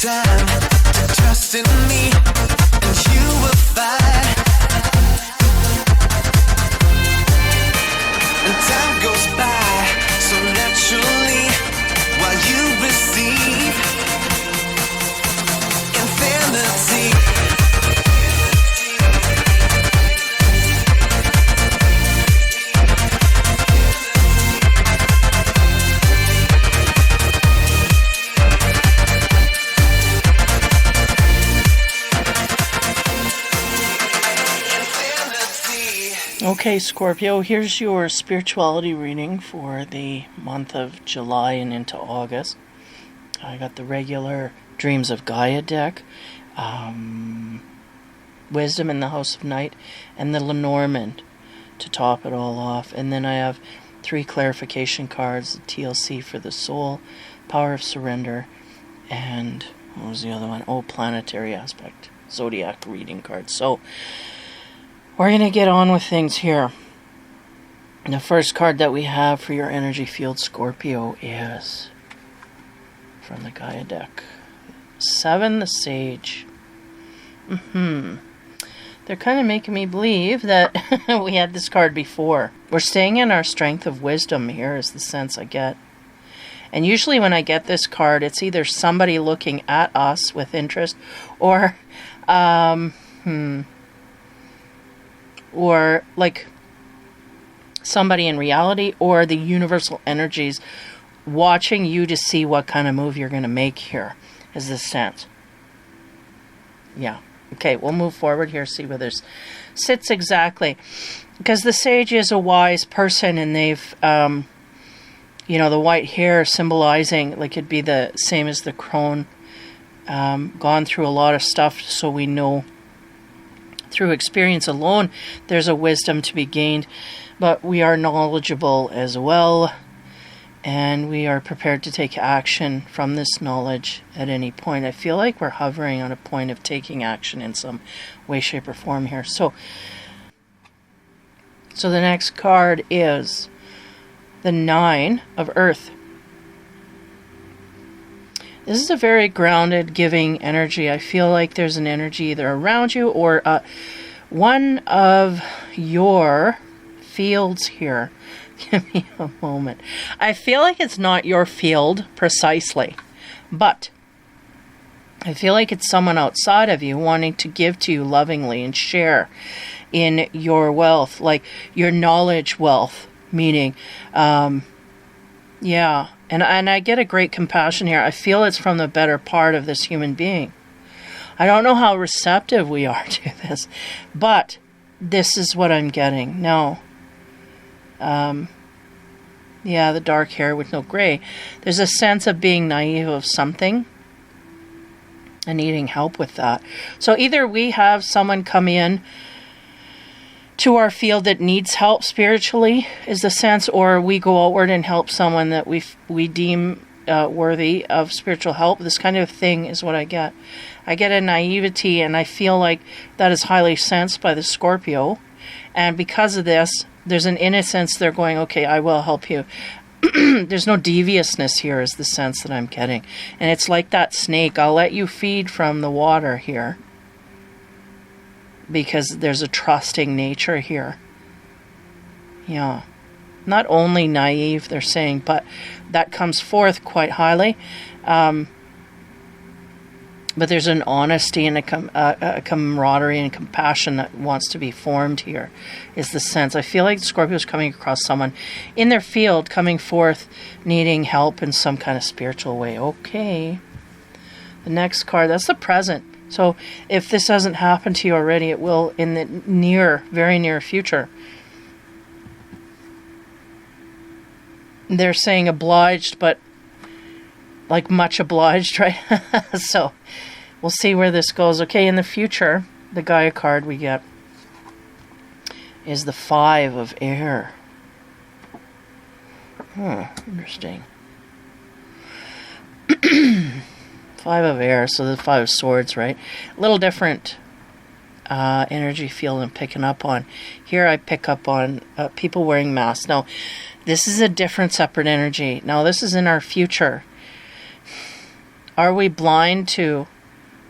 time to trust in me, and you will find. And time goes by so naturally while you receive infinity. Okay, Scorpio, here's your spirituality reading for the month of July and into August. I got the regular Dreams of Gaia deck, Wisdom in the House of Night, and the Lenormand to top it all off. And then I have 3 clarification cards, the TLC for the Soul, Power of Surrender, and what was the other one? Oh, Planetary Aspect, Zodiac reading cards. So we're going to get on with things here. The first card that we have for your energy field, Scorpio, is from the Gaia deck. 7, the Sage. They're kind of making me believe that we had this card before. We're staying in our strength of wisdom here is the sense I get. And usually when I get this card, it's either somebody looking at us with interest or or like somebody in reality, or the universal energies watching you to see what kind of move you're going to make here, is the sense. Yeah. Okay, we'll move forward here, see where this sits exactly. Because the Sage is a wise person, and they've, the white hair symbolizing, like it'd be the same as the crone, gone through a lot of stuff, so we know through experience alone, there's a wisdom to be gained, but we are knowledgeable as well, and we are prepared to take action from this knowledge at any point. I feel like we're hovering on a point of taking action in some way, shape, or form here. So the next card is the 9 of Earth. This is a very grounded, giving energy. I feel like there's an energy either around you or one of your fields here. Give me a moment. I feel like it's not your field precisely, but I feel like it's someone outside of you wanting to give to you lovingly and share in your wealth, like your knowledge wealth, meaning, yeah. And I get a great compassion here. I feel it's from the better part of this human being. I don't know how receptive we are to this, but this is what I'm getting. Now, yeah, the dark hair with no gray. There's a sense of being naive of something and needing help with that. So either we have someone come in to our field that needs help spiritually, is the sense, or we go outward and help someone that we deem worthy of spiritual help. This kind of thing is what I get. I get a naivety, and I feel like that is highly sensed by the Scorpio. And because of this, there's an innocence. They're going, okay, I will help you. There's no deviousness here, is the sense that I'm getting. And it's like that snake. I'll let you feed from the water here, because there's a trusting nature here. Yeah. Not only naive, they're saying, but that comes forth quite highly. But there's an honesty and a camaraderie and compassion that wants to be formed here, is the sense. I feel like Scorpio's coming across someone in their field, coming forth, needing help in some kind of spiritual way. Okay. The next card, that's the present. So if this hasn't happened to you already, it will in the very near future. They're saying obliged, but like much obliged, right? So we'll see where this goes. Okay, in the future, the Gaia card we get is the 5 of Air. Interesting. 5 of Air, so the 5 of Swords, right? A little different energy field I'm picking up on. Here I pick up on people wearing masks. Now, this is a different, separate energy. Now, this is in our future. Are we blind to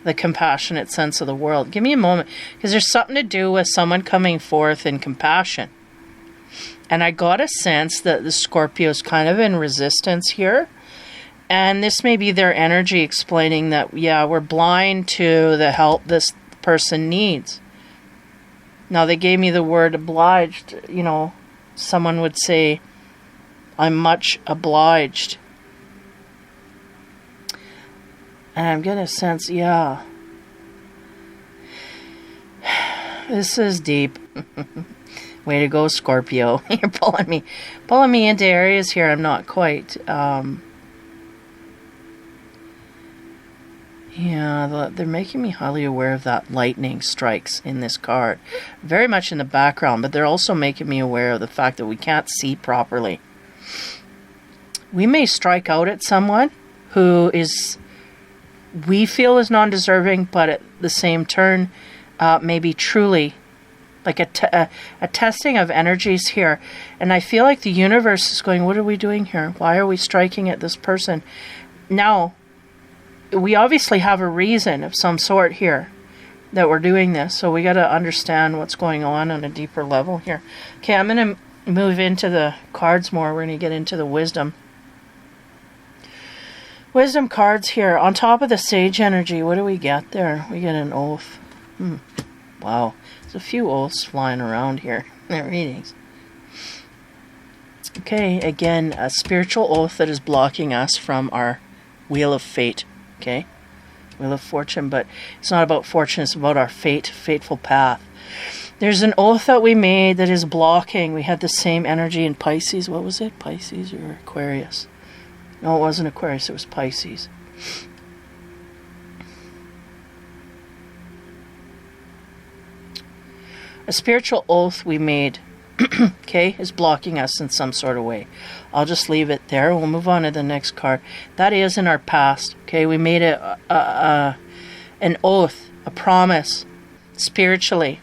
the compassionate sense of the world? Give me a moment, because there's something to do with someone coming forth in compassion. And I got a sense that the Scorpio is kind of in resistance here. And this may be their energy explaining that, yeah, we're blind to the help this person needs. Now, they gave me the word obliged. You know, someone would say, I'm much obliged. And I'm getting a sense, yeah, this is deep. Way to go, Scorpio. You're pulling me into areas here I'm not quite, yeah, they're making me highly aware of that lightning strikes in this card. Very much in the background, but they're also making me aware of the fact that we can't see properly. We may strike out at someone who we feel is non-deserving, but at the same turn, maybe truly, like a testing of energies here. And I feel like the universe is going, what are we doing here? Why are we striking at this person? Now, we obviously have a reason of some sort here that we're doing this. So we got to understand what's going on a deeper level here. Okay, I'm going to move into the cards more. We're going to get into the wisdom. Wisdom cards here. On top of the sage energy, what do we get there? We get an oath. Wow. There's a few oaths flying around here in their readings. Okay, again, a spiritual oath that is blocking us from our wheel of fate. Okay? Wheel of fortune, but it's not about fortune, it's about our fateful path. There's an oath that we made that is blocking. We had the same energy in Pisces. What was it? Pisces or Aquarius? No, it wasn't Aquarius, it was Pisces. A spiritual oath we made, okay, is blocking us in some sort of way. I'll just leave it there. We'll move on to the next card. That is in our past, okay? We made an oath, a promise, spiritually.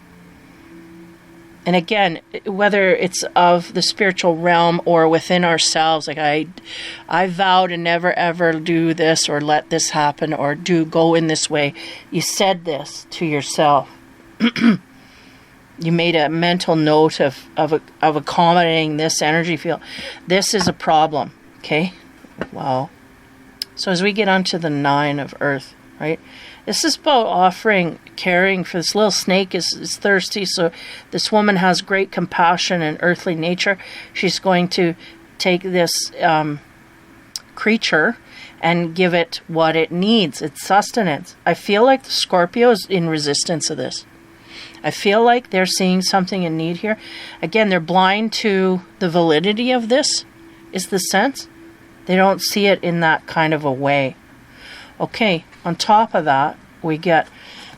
And again, whether it's of the spiritual realm or within ourselves, like I vow to never ever do this or let this happen or go in this way. You said this to yourself. You made a mental note of accommodating this energy field. This is a problem, okay? Wow. So as we get onto the 9 of Earth, right? This is about offering, caring for this little snake is thirsty. So this woman has great compassion and earthly nature. She's going to take this creature and give it what it needs, its sustenance. I feel like the Scorpio is in resistance of this. I feel like they're seeing something in need here. Again, they're blind to the validity of this, is the sense. They don't see it in that kind of a way. Okay, on top of that, we get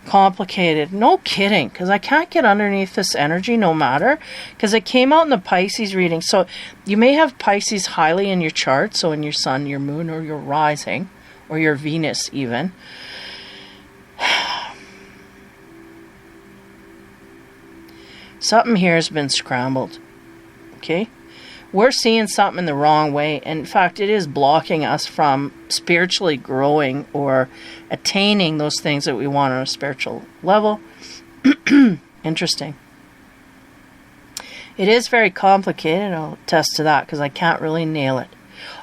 complicated. No kidding, because I can't get underneath this energy no matter, because it came out in the Pisces reading. So you may have Pisces highly in your chart, so in your sun, your moon, or your rising, or your Venus even. Something here has been scrambled, okay? We're seeing something in the wrong way. In fact, it is blocking us from spiritually growing or attaining those things that we want on a spiritual level. Interesting. It is very complicated. I'll attest to that because I can't really nail it.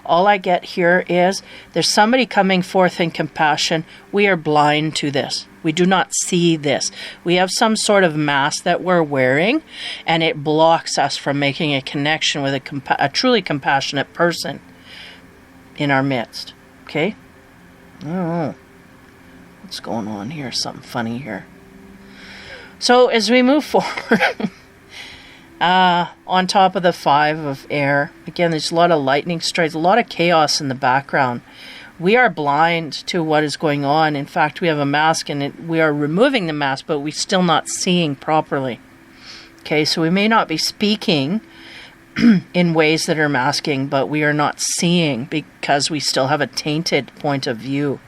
All I get here is there's somebody coming forth in compassion. We are blind to this. We do not see this. We have some sort of mask that we're wearing, and it blocks us from making a connection with a truly compassionate person in our midst. Okay? I don't know what's going on here. Something funny here. So as we move forward, on top of the 5 of air, again, there's a lot of lightning strikes, a lot of chaos in the background. We are blind to what is going on. In fact, we have a mask, and we are removing the mask, but we're still not seeing properly. Okay, so we may not be speaking in ways that are masking, but we are not seeing because we still have a tainted point of view.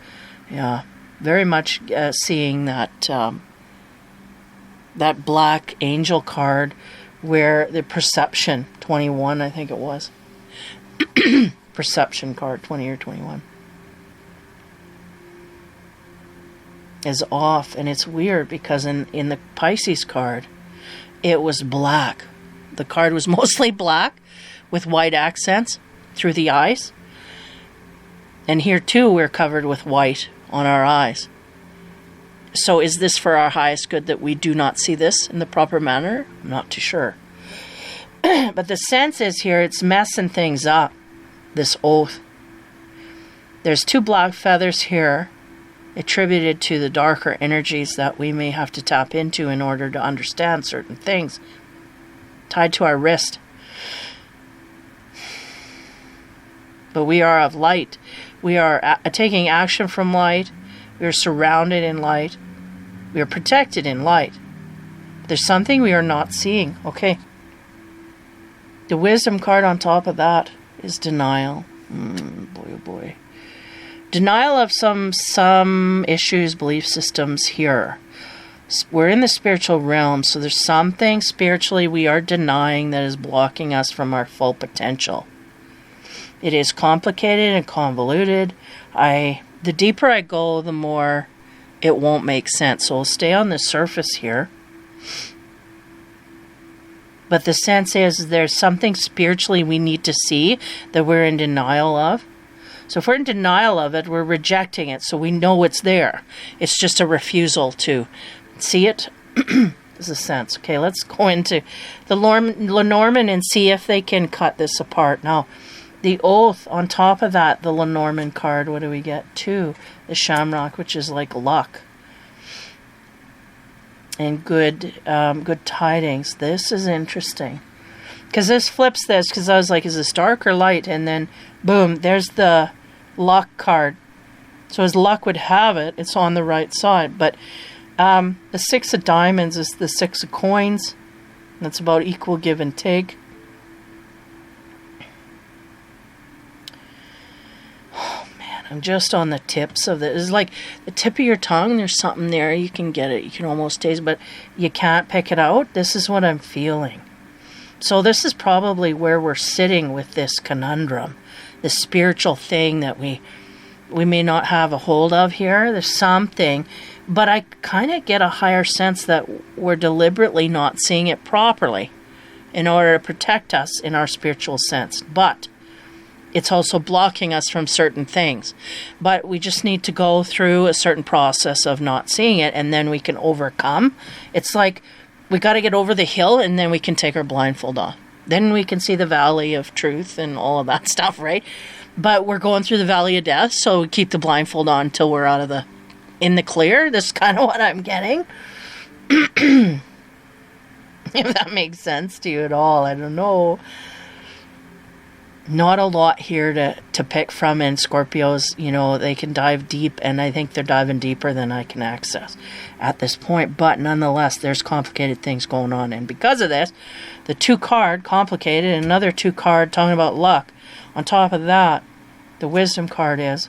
Yeah, very much seeing that that black angel card where the perception, 21, I think it was. Perception card, 20 or 21. is off. And it's weird because in the Pisces card, it was black. The card was mostly black with white accents through the eyes. And here too, we're covered with white on our eyes. So is this for our highest good that we do not see this in the proper manner? I'm not too sure. But the sense is here, it's messing things up, this oath. There's 2 black feathers here attributed to the darker energies that we may have to tap into in order to understand certain things, tied to our wrist. But we are of light. We are taking action from light. We are surrounded in light. We are protected in light. There's something we are not seeing. Okay. The wisdom card on top of that is denial. Boy, oh boy. Denial of some issues, belief systems here. We're in the spiritual realm, so there's something spiritually we are denying that is blocking us from our full potential. It is complicated and convoluted. The deeper I go, the more it won't make sense. So I'll stay on the surface here. But the sense is there's something spiritually we need to see that we're in denial of. So if we're in denial of it, we're rejecting it. So we know it's there. It's just a refusal to see it. Is a sense. Okay, let's go into the Lenormand and see if they can cut this apart. Now, the oath on top of that, the Lenormand card, what do we get? 2. The Shamrock, which is like luck. And good tidings. This is interesting. Because this flips this, because I was like, is this dark or light? And then, boom, there's the luck card. So as luck would have it, it's on the right side. But the 6 of diamonds is the 6 of coins. That's about equal give and take. I'm just on the tips of this. It's like the tip of your tongue. There's something there. You can get it. You can almost taste it, but you can't pick it out. This is what I'm feeling. So this is probably where we're sitting with this conundrum, this spiritual thing that we may not have a hold of here. There's something, but I kind of get a higher sense that we're deliberately not seeing it properly in order to protect us in our spiritual sense. But it's also blocking us from certain things. But we just need to go through a certain process of not seeing it, and then we can overcome. It's like we got to get over the hill, and then we can take our blindfold off. Then we can see the valley of truth and all of that stuff, right? But we're going through the valley of death, so we keep the blindfold on until we're out of in the clear. That's kind of what I'm getting. If that makes sense to you at all, I don't know. Not a lot here to pick from, and Scorpios, they can dive deep, and I think they're diving deeper than I can access at this point. But nonetheless, there's complicated things going on, and because of this, the 2 card, complicated, and another 2 card talking about luck. On top of that, the wisdom card is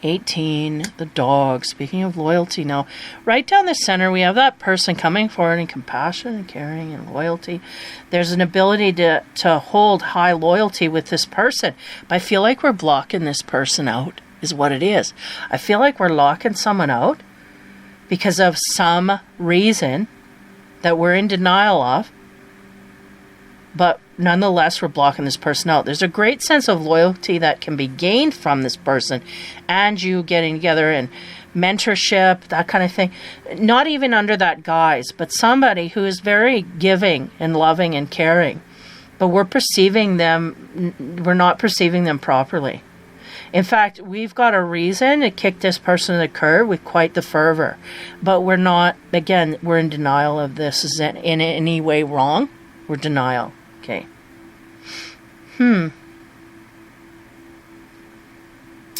18, the dog. Speaking of loyalty now, right down the center, we have that person coming forward in compassion and caring and loyalty. There's an ability to hold high loyalty with this person. But I feel like we're blocking this person out, is what it is. I feel like we're locking someone out because of some reason that we're in denial of. But nonetheless, we're blocking this person out. There's a great sense of loyalty that can be gained from this person and you getting together and mentorship, that kind of thing. Not even under that guise, but somebody who is very giving and loving and caring. But we're not perceiving them properly. In fact, we've got a reason to kick this person to the curb with quite the fervor. But we're not, again, we're in denial of this. Is it in any way wrong? We're denial. Okay.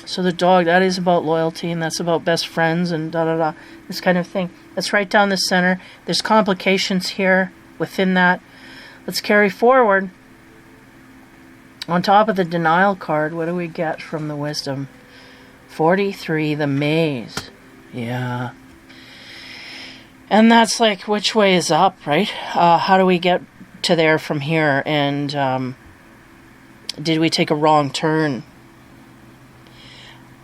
So the dog, that is about loyalty, and that's about best friends and da-da-da, this kind of thing. That's right down the center. There's complications here within that. Let's carry forward. On top of the denial card, what do we get from the wisdom? 43, the maze. Yeah. And that's like, which way is up, right? How do we get to there from here? And did we take a wrong turn?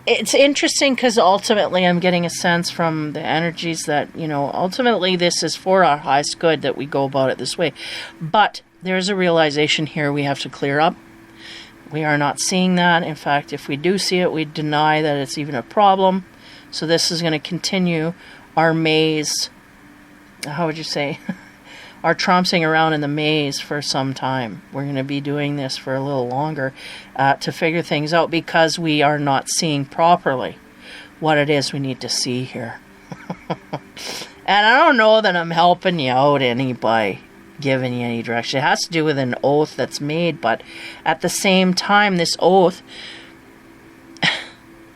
it's interesting because ultimately I'm getting a sense from the energies that, ultimately this is for our highest good that we go about it this way. But there's a realization here we have to clear up. We are not seeing that. In fact, if we do see it, we deny that it's even a problem. So this is going to continue our maze, how would you say, our trouncing around in the maze for some time. We're going to be doing this for a little longer to figure things out because we are not seeing properly what it is we need to see here. And I don't know that I'm helping you out any by giving you any direction. It has to do with an oath that's made, but at the same time, this oath,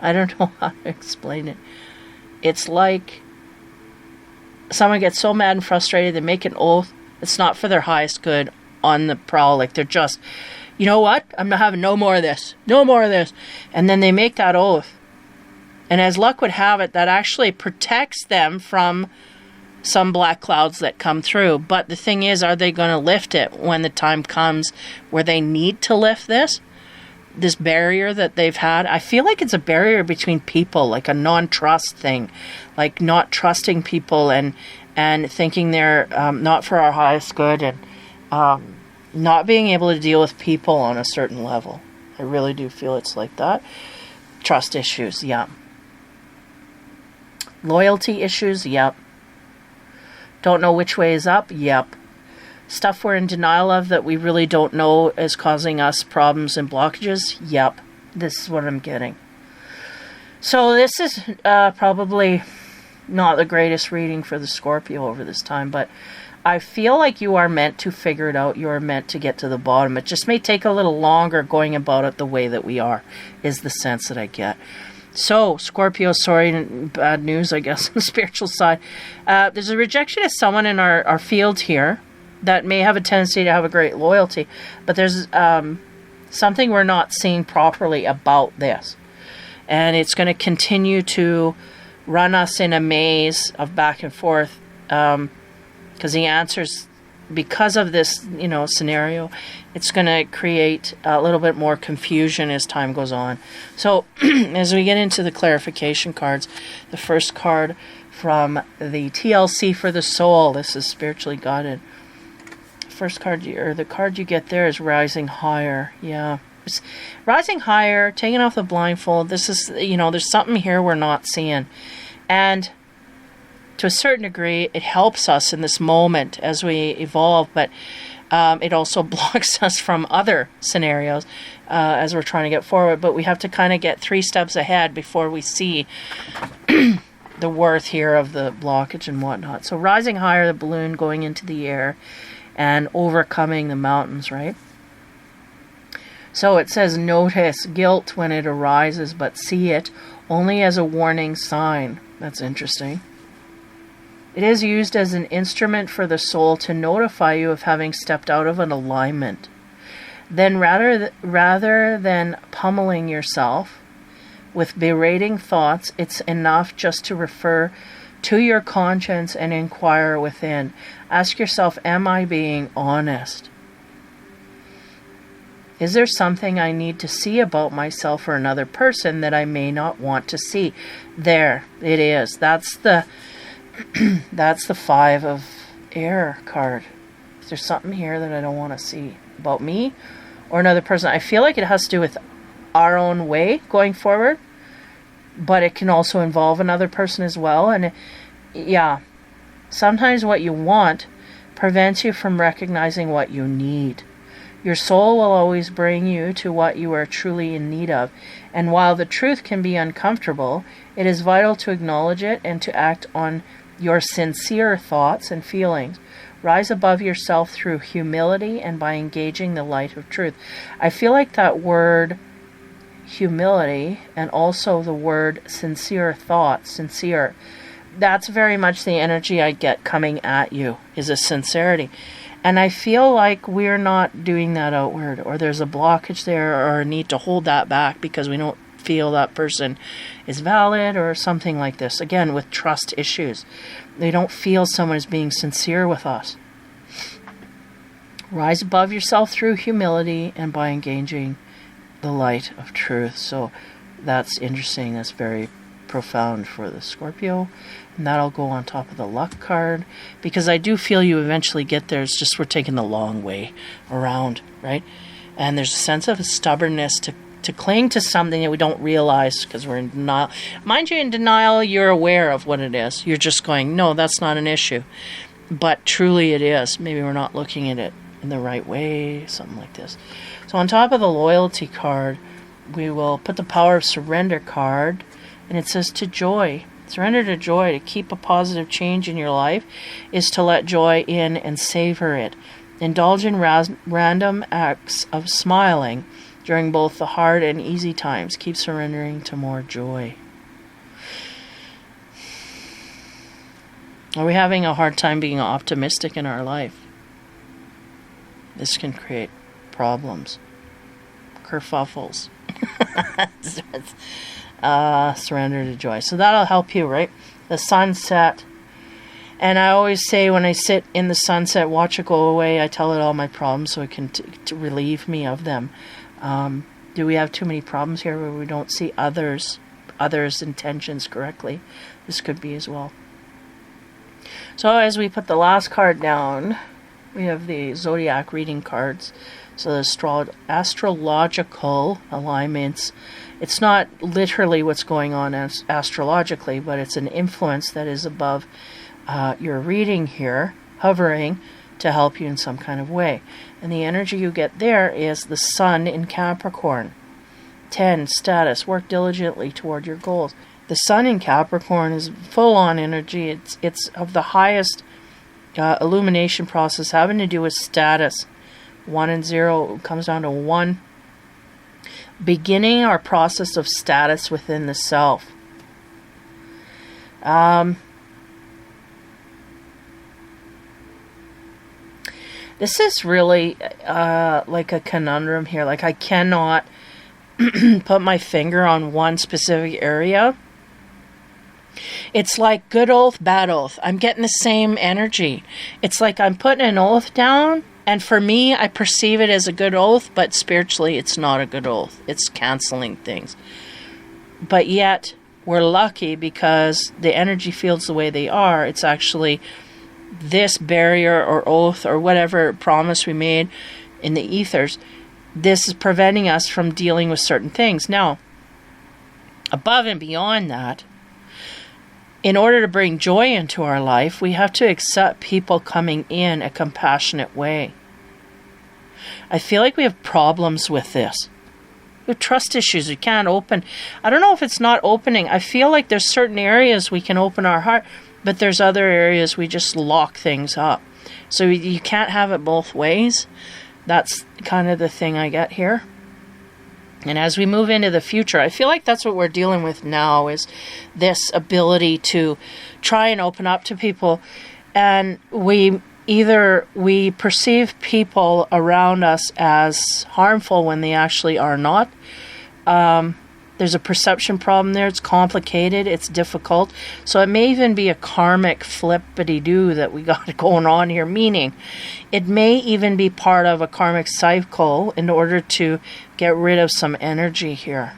I don't know how to explain it. It's like someone gets so mad and frustrated, they make an oath. It's not for their highest good on the prowl. Like they're just, you know what? I'm not having no more of this. No more of this. And then they make that oath. And as luck would have it, that actually protects them from some black clouds that come through. But the thing is, are they going to lift it when the time comes where they need to lift this barrier that they've had? I feel like it's a barrier between people, like a non-trust thing, like not trusting people and thinking they're not for our highest good, and not being able to deal with people on a certain level. I really do feel it's like that. Trust issues, yeah. Loyalty issues, yep. Don't know which way is up, yep. Stuff we're in denial of that we really don't know is causing us problems and blockages, yep. This is what I'm getting. So this is probably not the greatest reading for the Scorpio over this time, but I feel like you are meant to figure it out. You are meant to get to the bottom. It just may take a little longer going about it the way that we are, is the sense that I get. So, Scorpio, sorry, bad news, I guess, on the spiritual side. There's a rejection of someone in our field here that may have a tendency to have a great loyalty, but there's something we're not seeing properly about this. And it's going to continue to run us in a maze of back and forth, because the answers, because of this, scenario, it's going to create a little bit more confusion as time goes on. So as we get into the clarification cards, the first card from the TLC for the soul, this is spiritually guided. First card, or the card you get there, is Rising Higher. Yeah. Rising higher, taking off the blindfold. This is, there's something here we're not seeing. And to a certain degree, it helps us in this moment as we evolve, but it also blocks us from other scenarios as we're trying to get forward. But we have to kind of get 3 steps ahead before we see the worth here of the blockage and whatnot. So rising higher, the balloon going into the air and overcoming the mountains, right? So it says, notice guilt when it arises, but see it only as a warning sign. That's interesting. It is used as an instrument for the soul to notify you of having stepped out of an alignment. Then rather than pummeling yourself with berating thoughts, it's enough just to refer to your conscience and inquire within. Ask yourself, am I being honest? Is there something I need to see about myself or another person that I may not want to see? There, it is. That's the that's the 5 of Air card. Is there something here that I don't want to see about me or another person? I feel like it has to do with our own way going forward, but it can also involve another person as well. And yeah, sometimes what you want prevents you from recognizing what you need. Your soul will always bring you to what you are truly in need of. And while the truth can be uncomfortable, it is vital to acknowledge it and to act on your sincere thoughts and feelings. Rise above yourself through humility and by engaging the light of truth. I feel like that word humility and also the word sincere thoughts, sincere, that's very much the energy I get coming at you, is a sincerity. And I feel like we're not doing that outward, or there's a blockage there, or a need to hold that back because we don't feel that person is valid or something like this. Again, with trust issues. They don't feel someone is being sincere with us. Rise above yourself through humility and by engaging the light of truth. So That's interesting. That's very profound for the Scorpio. And that'll go on top of the luck card, because I do feel you eventually get there. It's just we're taking the long way around, right? And there's a sense of a stubbornness to cling to something that we don't realize because we're in denial. Mind you, in denial, you're aware of what it is. You're just going, no, that's not an issue. But truly it is. Maybe we're not looking at it in the right way, something like this. So on top of the loyalty card, we will put the power of surrender card, and it says to joy. Surrender to joy. To keep a positive change in your life is to let joy in and savor it. Indulge in random acts of smiling during both the hard and easy times. Keep surrendering to more joy. Are we having a hard time being optimistic in our life? This can create problems. Kerfuffles. Surrender to joy. So that'll help you, right? The sunset. And I always say when I sit in the sunset, watch it go away, I tell it all my problems so it can to relieve me of them. Do we have too many problems here where we don't see others' intentions correctly? This could be as well. So as we put the last card down, we have the zodiac reading cards. So the astrological alignments. It's not literally what's going on astrologically, but it's an influence that is above your reading here, hovering to help you in some kind of way. And the energy you get there is the sun in Capricorn. 10, status, work diligently toward your goals. The sun in Capricorn is full-on energy. It's of the highest illumination process having to do with status. 1 and 0 comes down to 1. Beginning our process of status within the self. This is really like a conundrum here. Like I cannot put my finger on one specific area. It's like good oath, bad oath. I'm getting the same energy. It's like I'm putting an oath down, and for me, I perceive it as a good oath, but spiritually, it's not a good oath. It's canceling things. But yet, we're lucky because the energy fields the way they are. It's actually this barrier or oath or whatever promise we made in the ethers. This is preventing us from dealing with certain things. Now, above and beyond that, in order to bring joy into our life, we have to accept people coming in a compassionate way. I feel like we have problems with this. We have trust issues. We can't open. I don't know if it's not opening. I feel like there's certain areas we can open our heart, but there's other areas we just lock things up. So you can't have it both ways. That's kind of the thing I get here. And as we move into the future, I feel like that's what we're dealing with now, is this ability to try and open up to people. And we perceive people around us as harmful when they actually are not. There's a perception problem there. It's complicated. It's difficult. So it may even be a karmic flippity-doo that we got going on here, meaning it may even be part of a karmic cycle in order to get rid of some energy here.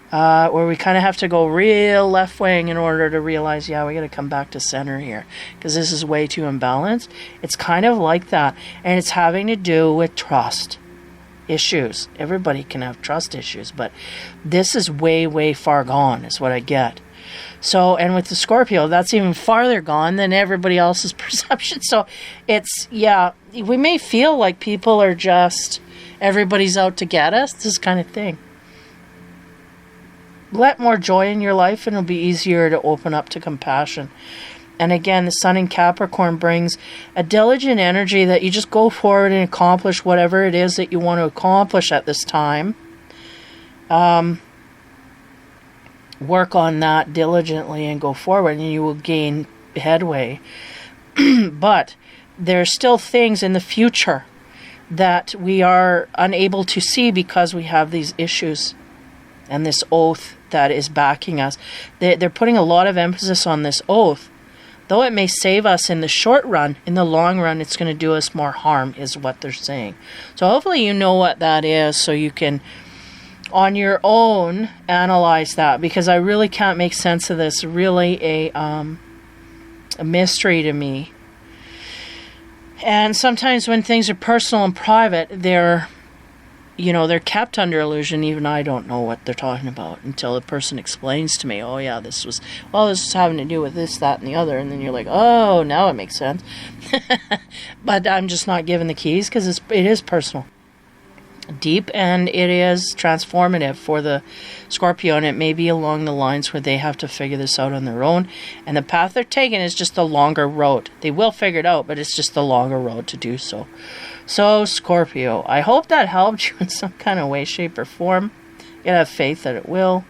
Where we kind of have to go real left wing in order to realize, yeah, we got to come back to center here because this is way too imbalanced. It's kind of like that. And it's having to do with trust issues. Everybody can have trust issues, but this is way, way far gone is what I get. So, and with the Scorpio, that's even farther gone than everybody else's perception. So it's, yeah, we may feel like people are just, everybody's out to get us, this kind of thing. Let more joy in your life and it'll be easier to open up to compassion. And again, the sun in Capricorn brings a diligent energy that you just go forward and accomplish whatever it is that you want to accomplish at this time. Work on that diligently and go forward and you will gain headway. But there are still things in the future that we are unable to see because we have these issues and this oath that is backing us. They're putting a lot of emphasis on this oath. Though it may save us in the short run, in the long run, it's going to do us more harm, is what they're saying. So hopefully you know what that is, so you can on your own, analyze that, because I really can't make sense of this. Really a mystery to me. And sometimes when things are personal and private, they're kept under illusion. Even I don't know what they're talking about until the person explains to me, oh yeah, this was having to do with this, that, and the other. And then you're like, oh, now it makes sense. But I'm just not given the keys because it is personal, deep, and it is transformative for the Scorpio, and it may be along the lines where they have to figure this out on their own, and the path they're taking is just the longer road. They will figure it out, but it's just the longer road to do so. So Scorpio, I hope that helped you in some kind of way, shape, or form. You gotta have faith that it will.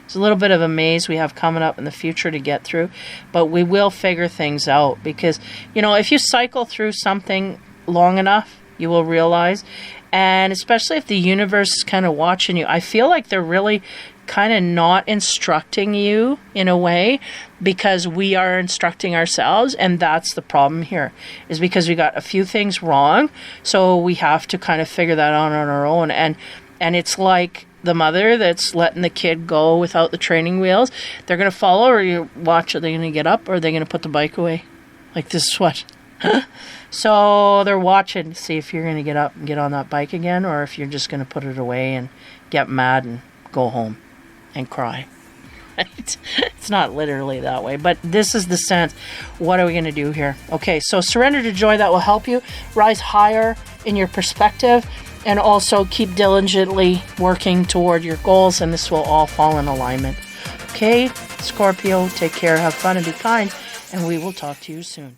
It's a little bit of a maze we have coming up in the future to get through, but we will figure things out, because if you cycle through something long enough, you will realize. And especially if the universe is kind of watching you, I feel like they're really kind of not instructing you in a way, because we are instructing ourselves. And that's the problem here, is because we got a few things wrong. So we have to kind of figure that out on our own. And it's like the mother that's letting the kid go without the training wheels. They're going to follow, or you watch, are they going to get up, or are they going to put the bike away? Like, this is what... So they're watching to see if you're going to get up and get on that bike again, or if you're just going to put it away and get mad and go home and cry. Right? It's not literally that way, but this is the sense. What are we going to do here? Okay, so surrender to joy. That will help you rise higher in your perspective, and also keep diligently working toward your goals, and this will all fall in alignment. Okay, Scorpio, take care, have fun, and be kind, and we will talk to you soon.